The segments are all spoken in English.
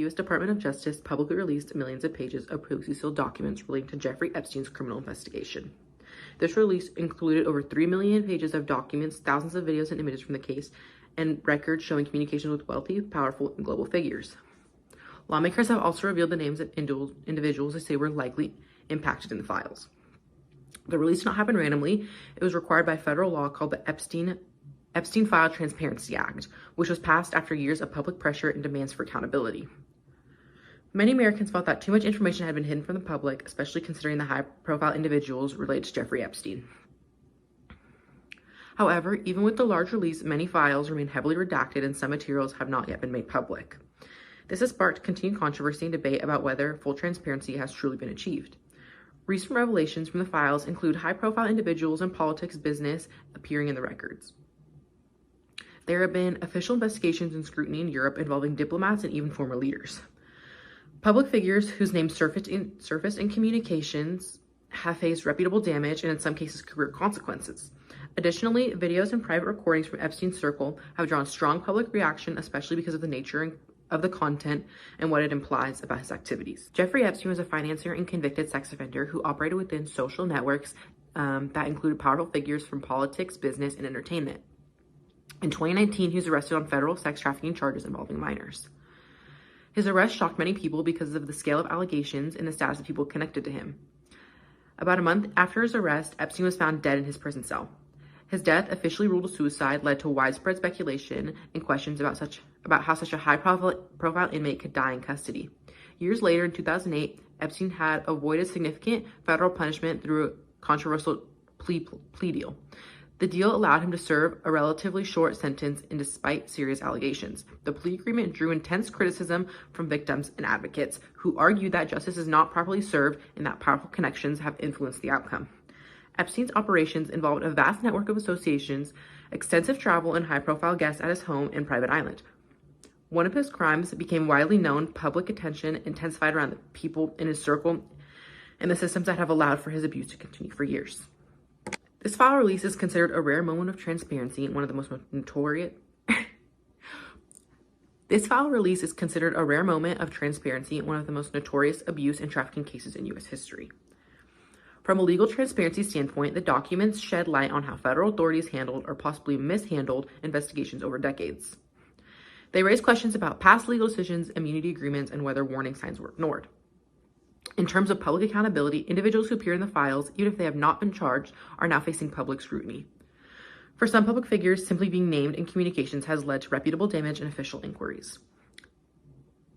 U.S. Department of Justice publicly released millions of pages of previously sealed documents relating to Jeffrey Epstein's criminal investigation. This release included over 3 million pages of documents, thousands of videos and images from the case, and records showing communications with wealthy, powerful, and global figures. Lawmakers have also revealed the names of individuals they say were likely impacted in the files. The release did not happen randomly. It was required by federal law called the Epstein File Transparency Act, which was passed after years of public pressure and demands for accountability. Many Americans felt that too much information had been hidden from the public, especially considering the high-profile individuals related to Jeffrey Epstein. However, even with the large release, many files remain heavily redacted and some materials have not yet been made public. This has sparked continued controversy and debate about whether full transparency has truly been achieved. Recent revelations from the files include high-profile individuals in politics business appearing in the records. There have been official investigations and scrutiny in Europe involving diplomats and even former leaders. Public figures whose names surfaced in communications have faced reputable damage and in some cases career consequences. Additionally, videos and private recordings from Epstein's circle have drawn strong public reaction, especially because of the nature of the content and what it implies about his activities. Jeffrey Epstein was a financier and convicted sex offender who operated within social networks that included powerful figures from politics, business, and entertainment. In 2019, he was arrested on federal sex trafficking charges involving minors. His arrest shocked many people because of the scale of allegations and the status of people connected to him. About a month after his arrest, Epstein was found dead in his prison cell. His death, officially ruled a suicide, led to widespread speculation and questions about how such a high-profile inmate could die in custody. Years later, in 2008, Epstein had avoided significant federal punishment through a controversial plea deal. The deal allowed him to serve a relatively short sentence, and despite serious allegations, the plea agreement drew intense criticism from victims and advocates who argued that justice is not properly served and that powerful connections have influenced the outcome. Epstein's operations involved a vast network of associations, extensive travel, and high-profile guests at his home and private island. One of his crimes became widely known, public attention intensified around the people in his circle, and the systems that have allowed for his abuse to continue for years. This file release is considered a rare moment of transparency and one of the most notorious abuse and trafficking cases in U.S. history. From a legal transparency standpoint, the documents shed light on how federal authorities handled or possibly mishandled investigations over decades. They raise questions about past legal decisions, immunity agreements, and whether warning signs were ignored. In terms of public accountability, individuals who appear in the files, even if they have not been charged, are now facing public scrutiny. For some public figures, simply being named in communications has led to reputable damage and official inquiries.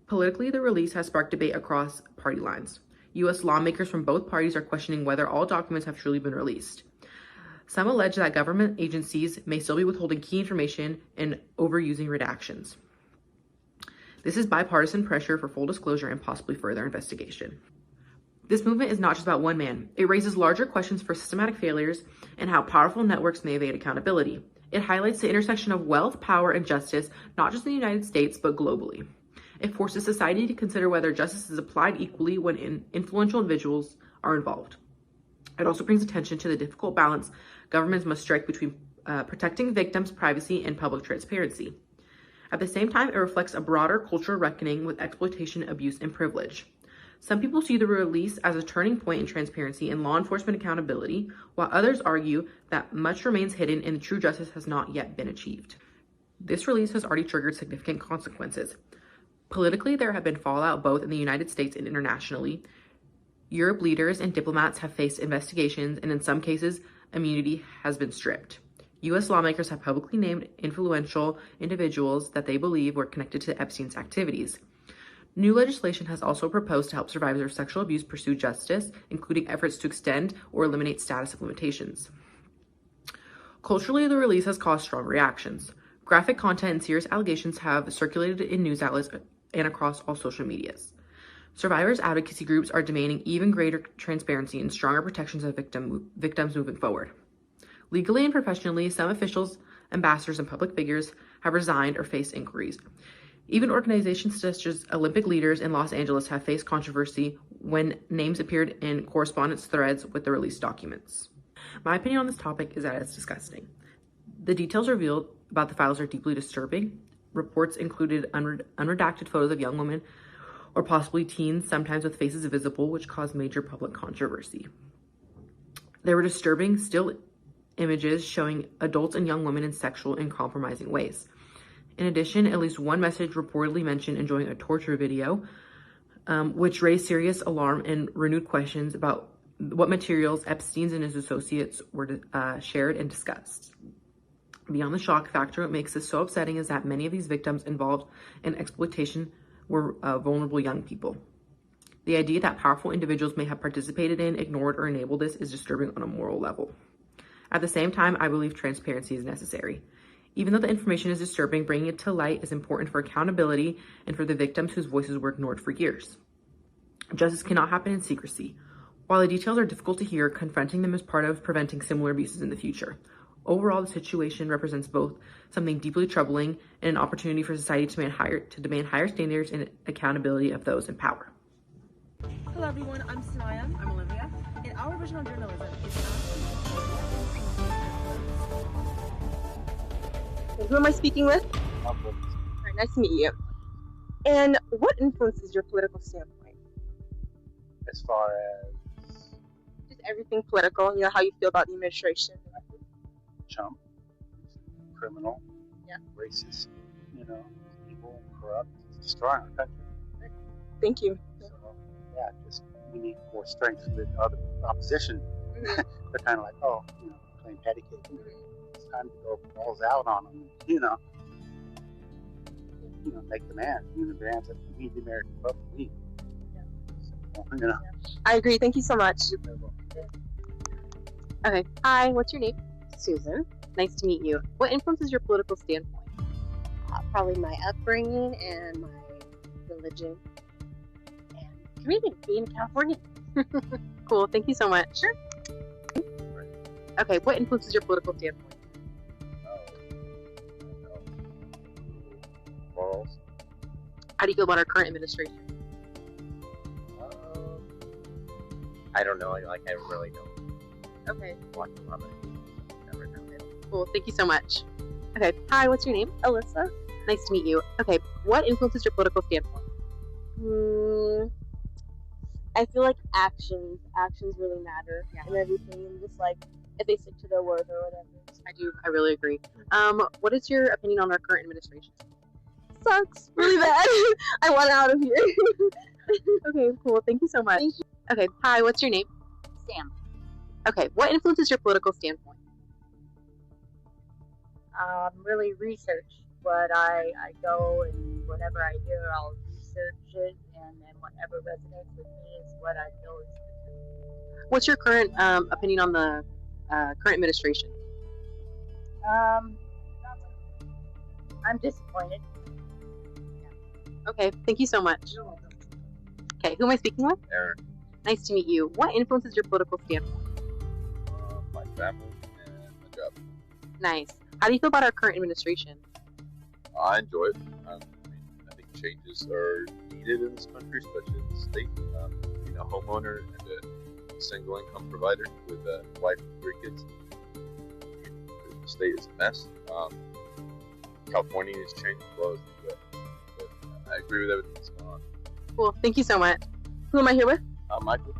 Politically, the release has sparked debate across party lines. U.S. lawmakers from both parties are questioning whether all documents have truly been released. Some allege that government agencies may still be withholding key information and overusing redactions. This is bipartisan pressure for full disclosure and possibly further investigation. This movement is not just about one man. It raises larger questions for systematic failures and how powerful networks may evade accountability. It highlights the intersection of wealth, power, and justice, not just in the United States, but globally. It forces society to consider whether justice is applied equally when influential individuals are involved. It also brings attention to the difficult balance governments must strike between protecting victims' privacy and public transparency. At the same time, it reflects a broader cultural reckoning with exploitation, abuse, and privilege. Some people see the release as a turning point in transparency and law enforcement accountability, while others argue that much remains hidden and true justice has not yet been achieved. This release has already triggered significant consequences. Politically, there have been fallout both in the United States and internationally. Europe leaders and diplomats have faced investigations, and in some cases, immunity has been stripped. U.S. lawmakers have publicly named influential individuals that they believe were connected to Epstein's activities. New legislation has also proposed to help survivors of sexual abuse pursue justice, including efforts to extend or eliminate status of limitations. Culturally, the release has caused strong reactions. Graphic content and serious allegations have circulated in news outlets and across all social medias. Survivors' advocacy groups are demanding even greater transparency and stronger protections of victims moving forward. Legally and professionally, some officials, ambassadors, and public figures have resigned or faced inquiries. Even organizations such as Olympic leaders in Los Angeles have faced controversy when names appeared in correspondence threads with the released documents. My opinion on this topic is that it's disgusting. The details revealed about the files are deeply disturbing. Reports included unredacted photos of young women or possibly teens, sometimes with faces visible, which caused major public controversy. There were disturbing still images showing adults and young women in sexual and compromising ways. In addition, at least one message reportedly mentioned enjoying a torture video, which raised serious alarm and renewed questions about what materials Epstein's and his associates were shared and discussed. Beyond the shock factor, what makes this so upsetting is that many of these victims involved in exploitation were vulnerable young people. The idea that powerful individuals may have participated in, ignored, or enabled this is disturbing on a moral level. At the same time, I believe transparency is necessary. Even though the information is disturbing, bringing it to light is important for accountability and for the victims whose voices were ignored for years. Justice cannot happen in secrecy. While the details are difficult to hear, confronting them is part of preventing similar abuses in the future. Overall, the situation represents both something deeply troubling and an opportunity for society to demand higher standards and accountability of those in power. Hello everyone, I'm Sanaya. I'm Olivia. And our vision on journalism is Who am I speaking with? All right, nice to meet you. And what influences your political standpoint? As far as Just everything political, you know, how you feel about the administration. chump, criminal, Yeah. racist, evil, corrupt, destroying our country. Thank you. So, yeah, just we need more strength with other opposition. They're kind of like, playing patty cake. It's time to go balls out on them. Make demands. The demands that we, the American public, need. So, I agree. Thank you so much. Okay. Hi, what's your name? Susan. Nice to meet you. What influences your political standpoint? Probably my upbringing and my religion and community, being in California. Cool. Thank you so much. Sure. Okay. What influences your political standpoint? Morals. How do you feel about our current administration? I don't know. I really don't Okay. watch a lot of it. Never done it. Cool. Thank you so much. Okay. Hi, what's your name? Alyssa. Nice to meet you. Okay. What influences your political standpoint? I feel like actions really matter and everything, and just like if they stick to their word or whatever. I do. I really agree. What is your opinion on our current administration? Sucks really bad. I want out of here. Okay, cool. Thank you so much. Thank you. Okay. Hi, what's your name? Sam. Okay. What influences your political standpoint? Really research what I go, and whatever I hear, I'll research it, and then whatever resonates with me is what I feel is the truth. What's your current opinion on the current administration? I'm disappointed. Okay. Thank you so much. Okay. Who am I speaking with? Aaron, Nice to meet you. What influences your political standpoint? my family, and my job. Nice. How do you feel about our current administration? I enjoy it. I think changes are needed in this country, especially in the state. Being a homeowner and a single income provider with a wife and 3 kids, the state is a mess. California is changing as well as the U.S. But I agree with everything that's going on. Cool. Thank you so much. Who am I here with? Michael,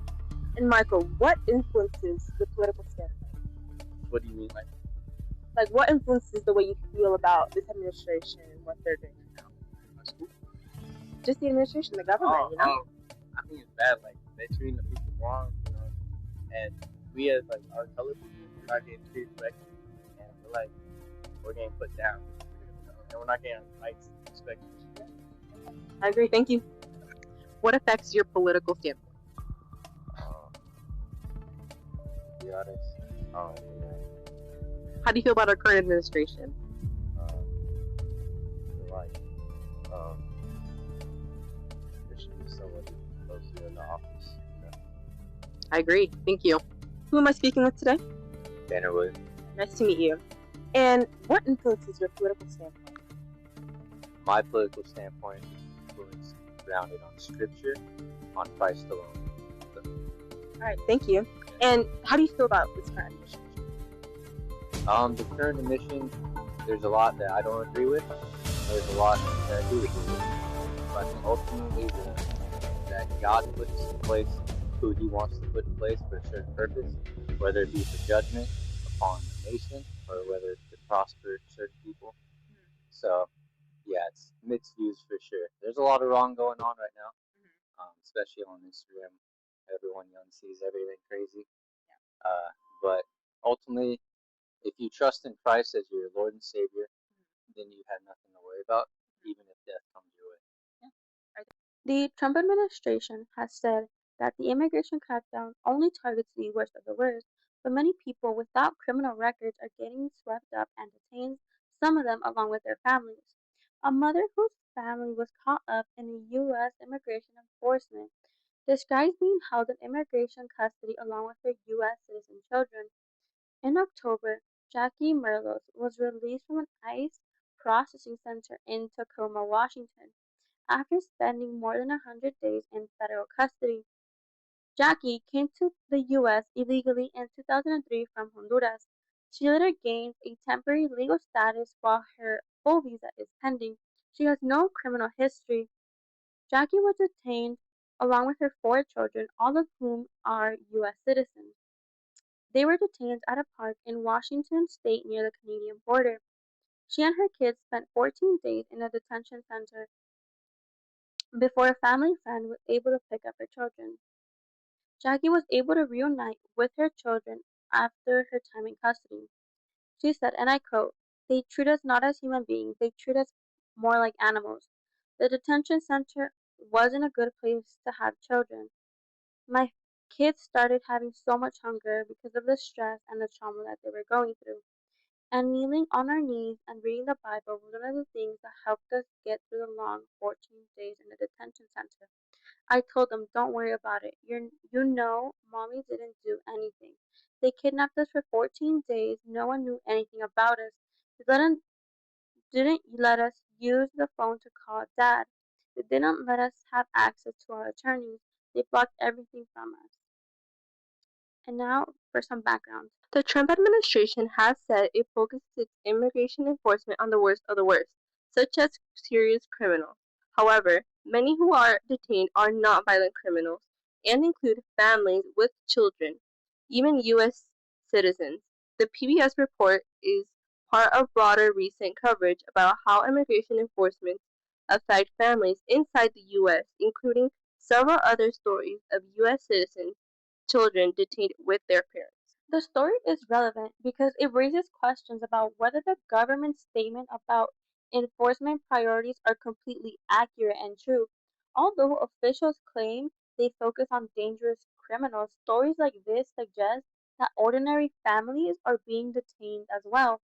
And Michael, what influences the political standpoint? what do you mean, Michael? Like, what influences the way you feel about this administration and what they're doing right now? My school? Just the administration, the government, I think it's bad. Like, they're treating the people wrong, and we as like our color people, we're not getting treated correctly, and we're getting put down, and we're not getting rights and respect. I agree. Thank you. What affects your political standpoint? To be honest, How do you feel about our current administration? there should be someone closer in the office. I agree. Thank you. Who am I speaking with today? Banner Williams. Nice to meet you. And what influences your political standpoint? My political standpoint is influenced, grounded on scripture, on Christ alone. All right. Thank you. And how do you feel about this current administration? The current admission, there's a lot that I don't agree with. There's a lot that I do agree with. But ultimately, that God puts in place who he wants to put in place for a certain purpose, whether it be for judgment upon the nation or whether it's to prosper certain people. So, yeah, it's mixed views for sure. There's a lot of wrong going on right now, especially on Instagram. Everyone young sees everything crazy. But ultimately, if you trust in Christ as your Lord and Savior, then you have nothing to worry about, even if death comes your way. The Trump administration has said that the immigration crackdown only targets the worst of the worst, but many people without criminal records are getting swept up and detained, some of them along with their families. A mother whose family was caught up in a U.S. immigration enforcement describes being held in immigration custody along with her U.S. citizen children. In October, Jackie Merlos was released from an ICE processing center in Tacoma, Washington, after spending more than 100 days in federal custody. Jackie came to the U.S. illegally in 2003 from Honduras. She later gained a temporary legal status while her full visa is pending. She has no criminal history. Jackie was detained along with her 4 children, all of whom are U.S. citizens. They were detained at a park in Washington state near the Canadian border. She and her kids spent 14 days in a detention center before a family friend was able to pick up her children. Jackie was able to reunite with her children after her time in custody. She said, and I quote, "They treat us not as human beings, they treat us more like animals. The detention center wasn't a good place to have children. My kids started having so much hunger because of the stress and the trauma that they were going through. And kneeling on our knees and reading the Bible was one of the things that helped us get through the long 14 days in the detention center. I told them, don't worry about it. You know, mommy didn't do anything. They kidnapped us for 14 days. No one knew anything about us. They didn't let us use the phone to call dad. They didn't let us have access to our attorneys. They blocked everything from us." And now for some background. The Trump administration has said it focuses its immigration enforcement on the worst of the worst, such as serious criminals. However, many who are detained are not violent criminals and include families with children, even U.S. citizens. The PBS report is part of broader recent coverage about how immigration enforcement affect families inside the U.S., including several other stories of U.S. citizens' children detained with their parents. The story is relevant because it raises questions about whether the government's statement about enforcement priorities are completely accurate and true. Although officials claim they focus on dangerous criminals, stories like this suggest that ordinary families are being detained as well.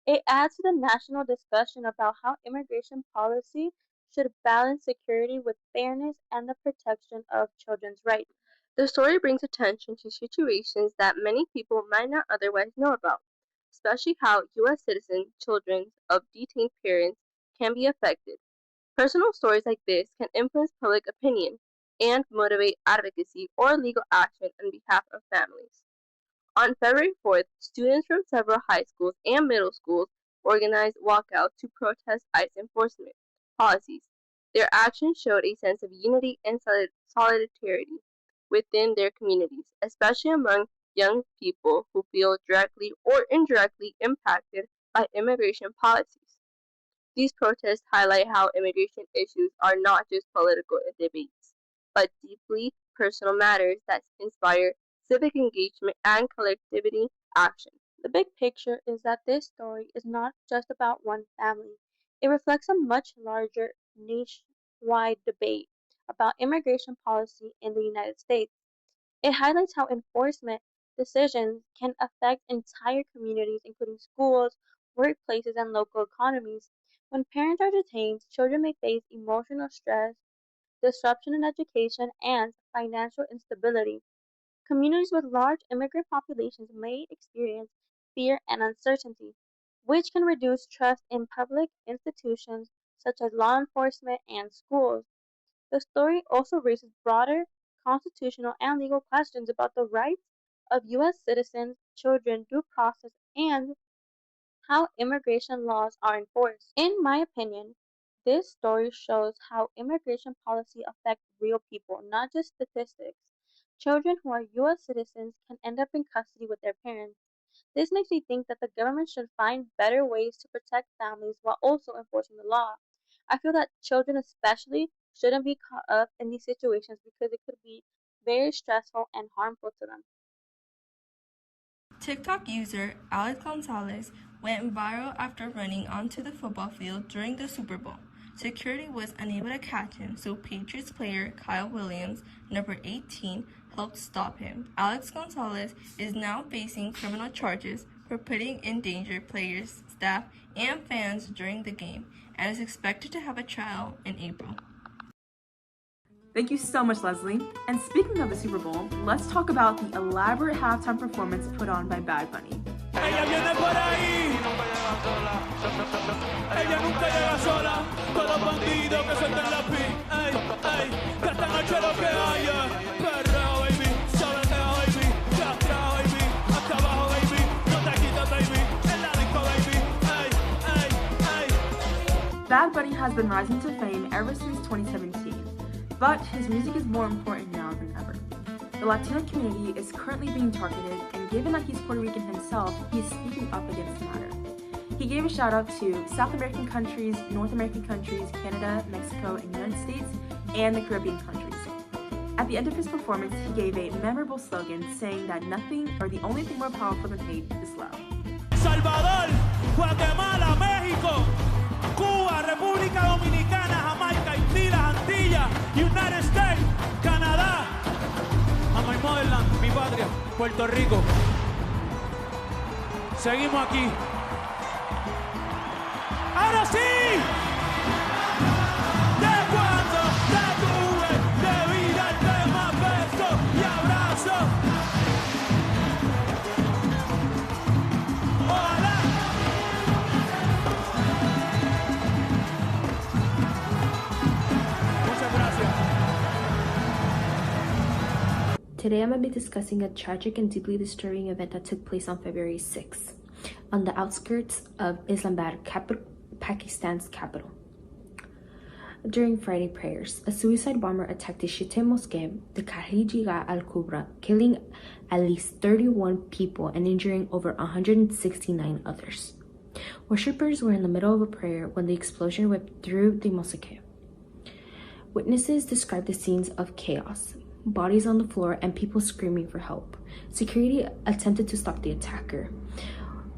It adds to the national discussion about how immigration policy should balance security with fairness and the protection of children's rights. The story brings attention to situations that many people might not otherwise know about, especially how U.S. citizen children of detained parents can be affected. Personal stories like this can influence public opinion and motivate advocacy or legal action on behalf of families. On February 4th, students from several high schools and middle schools organized walkouts to protest ICE enforcement policies. Their actions showed a sense of unity and solidarity within their communities, especially among young people who feel directly or indirectly impacted by immigration policies. These protests highlight how immigration issues are not just political debates, but deeply personal matters that inspire civic engagement and collectivity action. The big picture is that this story is not just about one family. It reflects a much larger nationwide debate about immigration policy in the United States. It highlights how enforcement decisions can affect entire communities, including schools, workplaces, and local economies. When parents are detained, children may face emotional stress, disruption in education, and financial instability. Communities with large immigrant populations may experience fear and uncertainty, which can reduce trust in public institutions such as law enforcement and schools. The story also raises broader constitutional and legal questions about the rights of U.S. citizens, children, due process, and how immigration laws are enforced. In my opinion, This story shows how immigration policy affects real people, not just statistics. Children who are U.S. citizens can end up in custody with their parents. This makes me think that the government should find better ways to protect families while also enforcing the law. I feel that children, especially, shouldn't be caught up in these situations because it could be very stressful and harmful to them. TikTok user Alex Gonzalez went viral after running onto the football field during the Super Bowl. Security was unable to catch him, so Patriots player Kyle Williams, number 18, helped stop him. Alex Gonzalez is now facing criminal charges for putting in danger players, staff, and fans during the game, and is expected to have a trial in April. Thank you so much, Leslie. And speaking of the Super Bowl, let's talk about the elaborate halftime performance put on by Bad Bunny. Ella viene por ahí. Ella nunca llega sola. Todos bandidos que sueltan la pi. Ey, ey, que esta noche lo que haya. Perreo, baby. Sabeteo, baby. Castrao, baby. Hasta abajo, baby. No te quites, baby. En la disco, baby. Ey, ey, ey. Bad Bunny has been rising to fame ever since 2017, but his music is more important now than ever. The Latino community is currently being targeted, and given that he's Puerto Rican himself, he is speaking up against the matter. He gave a shout out to South American countries, North American countries, Canada, Mexico, and United States, and the Caribbean countries. At the end of his performance, he gave a memorable slogan saying that nothing or the only thing more powerful than hate is love. Salvador, Guatemala, México, Cuba, República Dominicana, Jamaica, Haití, las Antillas, United States, Canadá. A my motherland, mi patria, Puerto Rico. Seguimos aquí. ¡Ahora sí! De cuando te tuve, debí darte más besos y abrazos. ¡Ojalá! Muchas gracias. Today I'm going to be discussing a tragic and deeply disturbing event that took place on February 6th on the outskirts of Islamabad, Pakistan's capital. During Friday prayers, a suicide bomber attacked the Shiite mosque, the Khadija al-Kubra, killing at least 31 people and injuring over 169 others. Worshippers were in the middle of a prayer when the explosion whipped through the mosque. Witnesses described the scenes of chaos, bodies on the floor, and people screaming for help. Security attempted to stop the attacker,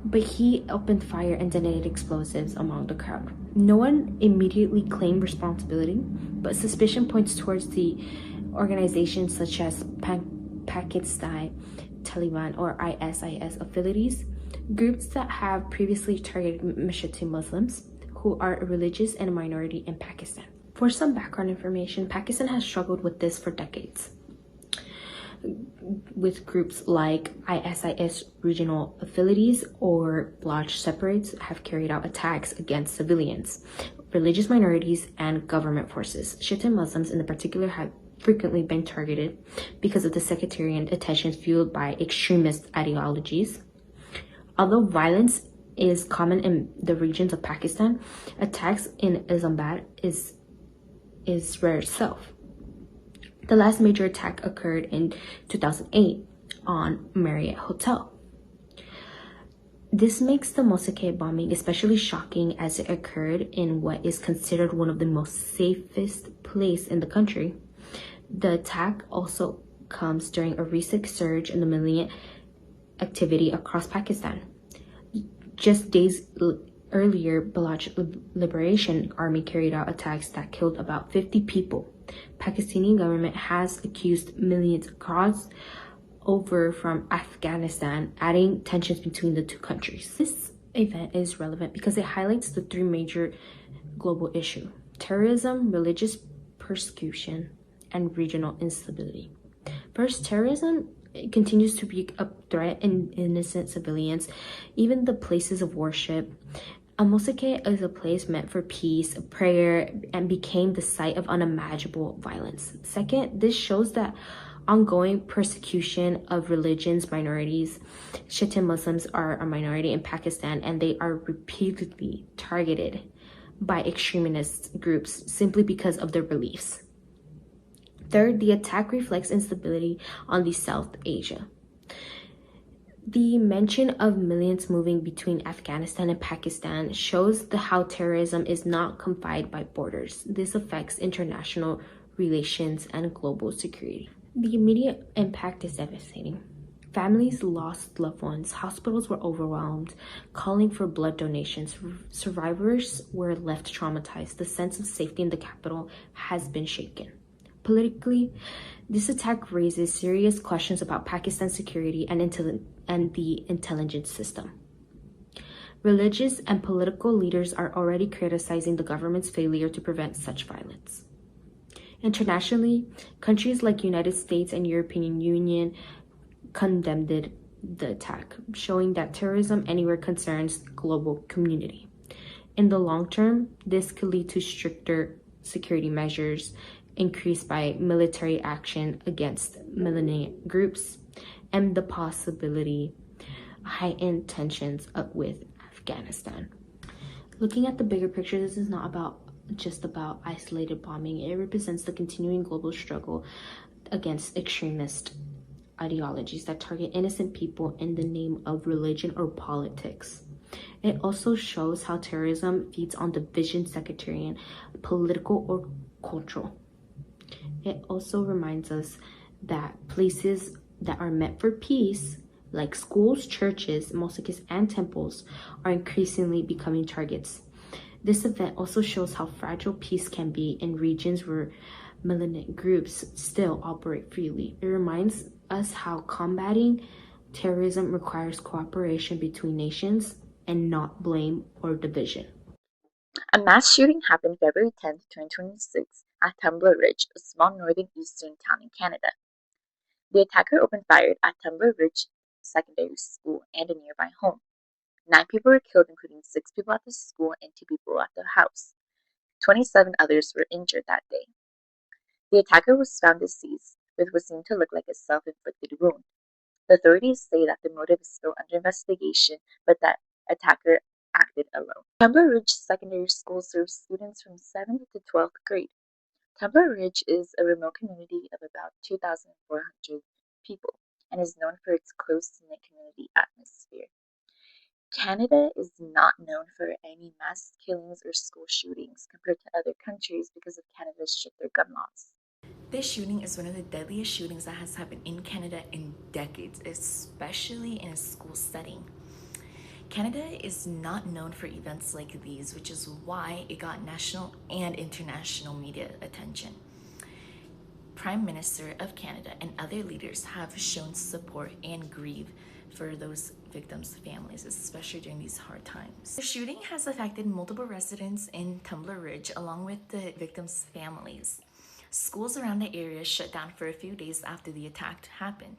but he opened fire and detonated explosives among the crowd. No one immediately claimed responsibility, but suspicion points towards the organizations such as Pakistan Taliban or ISIS affiliates, groups that have previously targeted Shiite Muslims who are religious and a minority in Pakistan. For some background information, Pakistan has struggled with this for decades, with groups like ISIS regional affiliates or Baloch separates have carried out attacks against civilians, religious minorities, and government forces. Shiite Muslims in particular have frequently been targeted because of the sectarian attention fueled by extremist ideologies. Although violence is common in the regions of Pakistan, attacks in Islamabad is rare itself. The last major attack occurred in 2008 on Marriott Hotel. This makes the mosque bombing especially shocking as it occurred in what is considered one of the most safest places in the country. The attack also comes during a recent surge in the militant activity across Pakistan. Just days earlier, Baloch Liberation Army carried out attacks that killed about 50 people. Pakistani government has accused millions across over from Afghanistan, adding tensions between the two countries. This event is relevant because it highlights the three major global issues: terrorism, religious persecution, and regional instability. First, terrorism continues to be a threat in innocent civilians, even the places of worship. A mosque is a place meant for peace, prayer, and became the site of unimaginable violence. Second, this shows that ongoing persecution of religions, minorities. Shiite Muslims are a minority in Pakistan, and they are repeatedly targeted by extremist groups simply because of their beliefs. Third, the attack reflects instability on the South Asia. The mention of millions moving between Afghanistan and Pakistan shows how terrorism is not confined by borders. This affects international relations and global security. The immediate impact is devastating. Families lost loved ones, hospitals were overwhelmed, calling for blood donations. Survivors were left traumatized. The sense of safety in the capital has been shaken. Politically, this attack raises serious questions about Pakistan's security and the intelligence system. Religious and political leaders are already criticizing the government's failure to prevent such violence. Internationally, countries like United States and European Union condemned the attack, showing that terrorism anywhere concerns the global community. In the long term, this could lead to stricter security measures, increased by military action against militant groups, and the possibility heightened tensions with Afghanistan. Looking at the bigger picture, this is not just about isolated bombing. It represents the continuing global struggle against extremist ideologies that target innocent people in the name of religion or politics. It also shows how terrorism feeds on division, sectarian, political, or cultural. It also reminds us that places that are meant for peace, like schools, churches, mosques, and temples, are increasingly becoming targets. This event also shows how fragile peace can be in regions where militant groups still operate freely. It reminds us how combating terrorism requires cooperation between nations and not blame or division. A mass shooting happened February 10, 2026 at Tumbler Ridge, a small northern eastern town in Canada. The attacker opened fire at Tumbler Ridge Secondary School and a nearby home. 9 people were killed, including 6 people at the school and 2 people at the house. 27 others were injured that day. The attacker was found deceased with what seemed to look like a self-inflicted wound. The authorities say that the motive is still under investigation, but that attacker acted alone. Tumbler Ridge Secondary School serves students from 7th to 12th grade. Tumbler Ridge is a remote community of about 2,400 people and is known for its close-knit community atmosphere. Canada is not known for any mass killings or school shootings compared to other countries because of Canada's stricter gun laws. This shooting is one of the deadliest shootings that has happened in Canada in decades, especially in a school setting. Canada is not known for events like these, which is why it got national and international media attention. Prime Minister of Canada and other leaders have shown support and grief for those victims' families, especially during these hard times. The shooting has affected multiple residents in Tumbler Ridge along with the victims' families. Schools around the area shut down for a few days after the attack happened.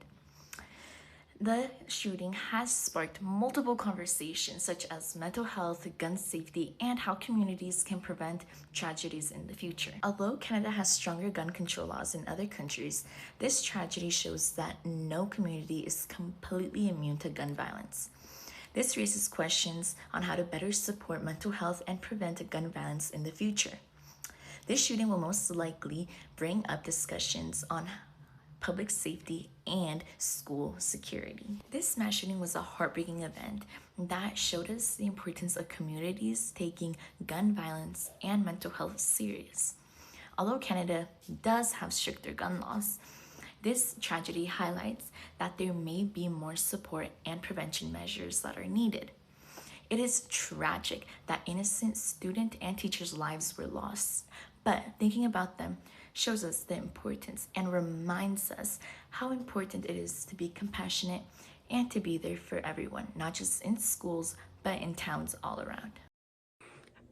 The shooting has sparked multiple conversations such as mental health, gun safety, and how communities can prevent tragedies in the future. Although Canada has stronger gun control laws than other countries, this tragedy shows that no community is completely immune to gun violence. This raises questions on how to better support mental health and prevent gun violence in the future. This shooting will most likely bring up discussions on public safety and school security. This mass shooting was a heartbreaking event that showed us the importance of communities taking gun violence and mental health serious. Although Canada does have stricter gun laws, this tragedy highlights that there may be more support and prevention measures that are needed. It is tragic that innocent student and teachers' lives were lost, but thinking about them shows us the importance and reminds us how important it is to be compassionate and to be there for everyone, not just in schools, but in towns all around.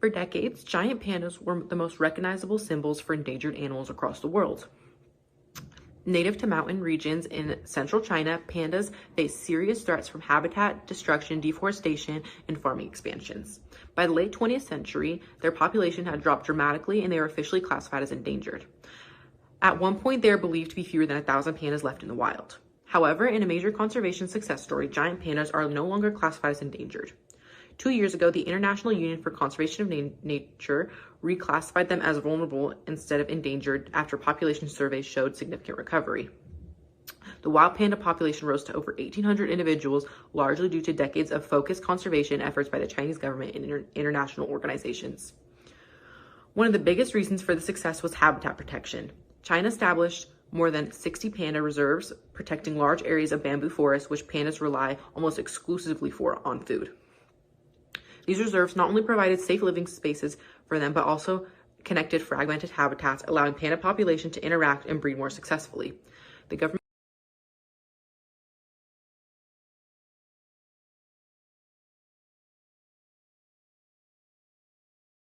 For decades, giant pandas were the most recognizable symbols for endangered animals across the world. Native to mountain regions in central China, pandas face serious threats from habitat destruction, deforestation, and farming expansions. By the late 20th century, their population had dropped dramatically and they were officially classified as endangered. At one point, they are believed to be fewer than 1,000 pandas left in the wild. However, in a major conservation success story, giant pandas are no longer classified as endangered. 2 years ago, the International Union for Conservation of Nature reclassified them as vulnerable instead of endangered after population surveys showed significant recovery. The wild panda population rose to over 1,800 individuals, largely due to decades of focused conservation efforts by the Chinese government and international organizations. One of the biggest reasons for the success was habitat protection. China established more than 60 panda reserves, protecting large areas of bamboo forests, which pandas rely almost exclusively for on food. These reserves not only provided safe living spaces for them, but also connected fragmented habitats, allowing panda population to interact and breed more successfully. The government